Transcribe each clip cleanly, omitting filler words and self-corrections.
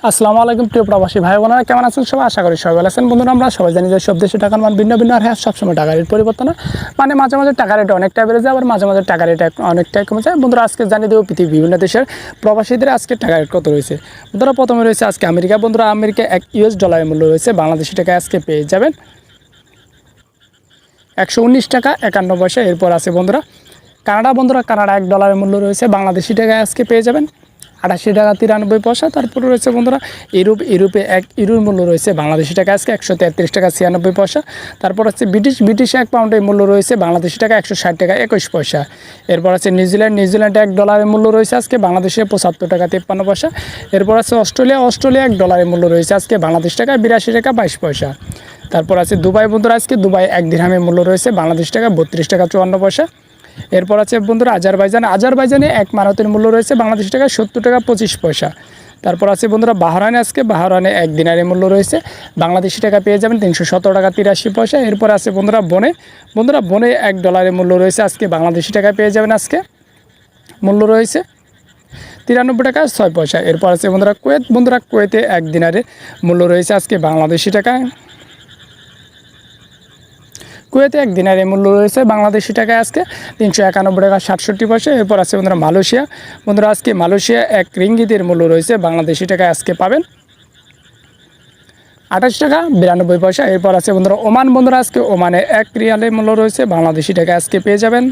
আসসালামু আলাইকুম প্রিয় প্রবাসী ভাই বোনেরা, কেমন আছেন সবাই? আশা করি সবাই ভালো আছেন। বন্ধুরা, আমরা সবাই জানি যে সব দেশে টাকার মান ভিন্ন ভিন্ন, আর হ্যাঁ সবসময় টাকার রেট পরিবর্তন হয়। মানে মাঝে মাঝে টাকার রেট অনেকটা বেড়ে যায়, আবার মাঝে মাঝে টাকার রেট অনেকটাই কমে যায়। বন্ধুরা, আজকে জানিয়ে দেবো পৃথিবীর বিভিন্ন দেশের প্রবাসীদের আজকে টাকার রেট কত রয়েছে। বন্ধুরা, প্রথমে রয়েছে আজকে আমেরিকা। বন্ধুরা, আমেরিকা $1 মূল্য রয়েছে বাংলাদেশি টাকায় আজকে পেয়ে যাবেন 119 টাকা 51 পয়সা। এরপর আছে বন্ধুরা কানাডা। বন্ধুরা, কানাডা $1 মূল্য রয়েছে বাংলাদেশি টাকায় আজকে পেয়ে যাবেন 88 টাকা 93 পয়সা। তারপরে রয়েছে বন্ধুরা ইউরোপে €1 মূল্য রয়েছে বাংলাদেশি টাকা আজকে 133 টাকা 96 পয়সা। তারপর হচ্ছে ব্রিটিশ £1 মূল্য রয়েছে বাংলাদেশি টাকা 160 টাকা 21 পয়সা। এরপর আছে নিউজিল্যান্ডে $1 মূল্য রয়েছে আজকে বাংলাদেশে 75 টাকা 53 পয়সা। এরপর আছে অস্ট্রেলিয়া $1 মূল্য রয়েছে আজকে বাংলাদেশ টাকা 82 টাকা 22 পয়সা। তারপর আছে দুবাই। বন্ধুরা, আজকে দুবাই 1 দিরহামের মূল্য রয়েছে বাংলাদেশ টাকা 32 টাকা 54 পয়সা। এরপর আছে বন্ধুরা আজারবাইজানে 1 মারতের মূল্য রয়েছে বাংলাদেশি টাকা 70 টাকা 25 পয়সা। তারপর আছে বন্ধুরা বাহরাইনে 1 দিনারের মূল্য রয়েছে বাংলাদেশি টাকা পেয়ে যাবেন 317 টাকা 83 পয়সা। এরপর আছে বন্ধুরা বনে $1 মূল্য রয়েছে আজকে বাংলাদেশি টাকা পেয়ে যাবেন আজকে মূল্য রয়েছে 93 টাকা 6 পয়সা। এরপর আছে বন্ধুরা কুয়েত। বন্ধুরা, কুয়েতে 1 দিনারের মূল্য রয়েছে আজকে বাংলাদেশি টাকায় কুয়েতে 1 দিনারের মূল্য রয়েছে বাংলাদেশি টাকায় আজকে 391 টাকা 67 পয়সা। এরপর আছে বন্ধুরা মালয়েশিয়া। বন্ধুরা, আজকে মালয়েশিয়া 1 রিঙ্গিতের মূল্য রয়েছে বাংলাদেশি টাকায় আজকে পাবেন 28 টাকা 92 পয়সা। এরপর আছে বন্ধুরা ওমান। বন্ধুরা, আজকে ওমানে 1 রিয়ালের মূল্য রয়েছে বাংলাদেশি টাকায় আজকে পেয়ে যাবেন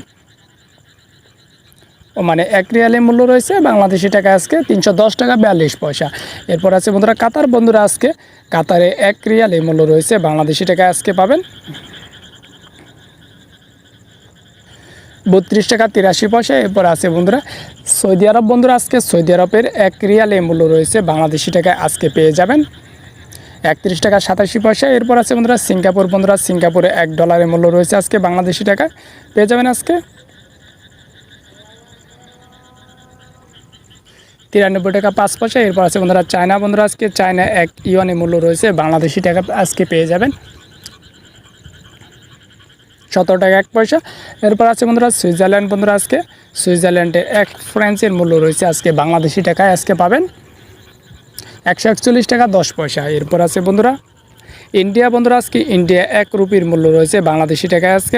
ওমানে 1 রিয়ালের মূল্য রয়েছে বাংলাদেশি টাকায় আজকে 310 টাকা 42 পয়সা। এরপর আছে বন্ধুরা কাতার। বন্ধুরা, আজকে কাতারে 1 রিয়ালের মূল্য রয়েছে বাংলাদেশি টাকায় আজকে পাবেন 32 টাকা 83 পয়সা। এরপর আছে বন্ধুরা সৌদি আরব। বন্ধুরা, আজকে সৌদি আরবের 1 রিয়ালের মূল্য রয়েছে বাংলাদেশি টাকায় আজকে পেয়ে যাবেন 31 টাকা 87 পয়সা। এরপর আছে বন্ধুরা সিঙ্গাপুর। বন্ধুরা, সিঙ্গাপুরে $1 মূল্য রয়েছে আজকে বাংলাদেশি টাকায় পেয়ে যাবেন আজকে 93 টাকা 5 পয়সা। এরপর আছে বন্ধুরা চায়না। বন্ধুরা, আজকে চায়না 1 ইউয়ানের মূল্য রয়েছে বাংলাদেশি টাকা আজকে পেয়ে যাবেন 17 টাকা 1 পয়সা। এরপর আছে বন্ধুরা সুইজারল্যান্ড। বন্ধুরা, আজকে সুইজারল্যান্ডে 1 ফ্রান্সের মূল্য রয়েছে আজকে বাংলাদেশি টাকায় আজকে পাবেন 141 টাকা 10 পয়সা। এরপর আছে বন্ধুরা ইন্ডিয়া। বন্ধুরা, আজকে ইন্ডিয়া 1 রুপির মূল্য রয়েছে বাংলাদেশি টাকায় আজকে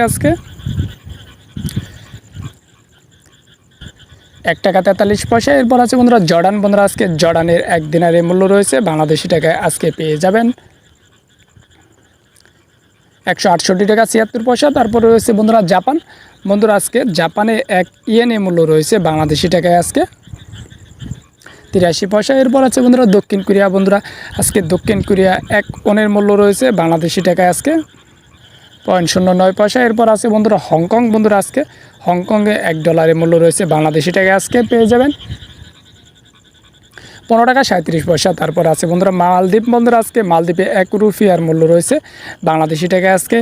1 টাকা 43 পয়সা। এরপর আছে বন্ধুরা জর্ডান। বন্ধুরা, আজকে জর্ডানের 1 দিনারের মূল্য রয়েছে বাংলাদেশি টাকায় আজকে পেয়ে যাবেন 168 টাকা 76 পয়সা। তারপরে রয়েছে বন্ধুরা জাপান। বন্ধুরা, আজকে জাপানে 1 ইয়েনের মূল্য রয়েছে বাংলাদেশি টাকায় আজকে 83 পয়সা। এরপর আছে বন্ধুরা দক্ষিণ কোরিয়া। বন্ধুরা, আজকে দক্ষিণ কোরিয়া 1 ওনের মূল্য রয়েছে বাংলাদেশি টাকায় আজকে 0.09 পয়সা। এরপর আছে বন্ধুরা হংকং। বন্ধুরা, আজকে হংকংয়ে $1 মূল্য রয়েছে বাংলাদেশি টাকায় আজকে পেয়ে যাবেন 15 টাকা 37 পয়সা। তারপর আছে বন্ধুরা মালদ্বীপ। বন্ধুরা, আজকে মালদ্বীপে 1 রুপিয়ার মূল্য রয়েছে বাংলাদেশি টাকায় আজকে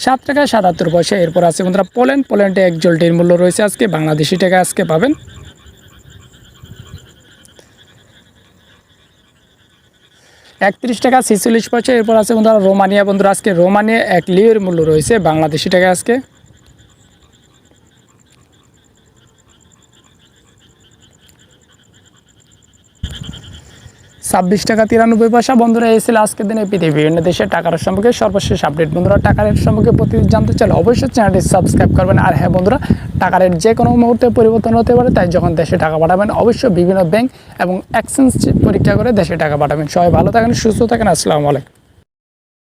7 টাকা 77 পয়সা। এরপর আছে বন্ধুরা পোল্যান্ডে 1 জোল্টির মূল্য রয়েছে আজকে বাংলাদেশি টাকায় আজকে পাবেন 31 টাকা 46 পয়সা। এরপর আছে বন্ধুরা রোমানিয়া। বন্ধুরা, আজকে রোমানিয়া 1 লিওর মূল্য রয়েছে বাংলাদেশি টাকায় আজকে 26 টাকা 93 পয়সা। বন্ধুরা, এই ছিল আজকের দিনে পৃথিবীর বিভিন্ন দেশের টাকার সম্পর্কে সর্বশেষ আপডেট। বন্ধুরা, টাকার রেট সম্পর্কে প্রতিদিন জানতে চাইলে অবশ্যই চ্যানেলটি সাবস্ক্রাইব করবেন। আর হ্যাঁ বন্ধুরা, টাকার রেট যে কোনো মুহূর্তে পরিবর্তন হতে পারে, তাই যখন দেশে টাকা পাঠাবেন অবশ্যই বিভিন্ন ব্যাংক এবং এক্সচেঞ্জ পরীক্ষা করে দেশে টাকা পাঠাবেন। সবাই ভালো থাকেন, সুস্থ থাকেন। আসসালামু আলাইকুম।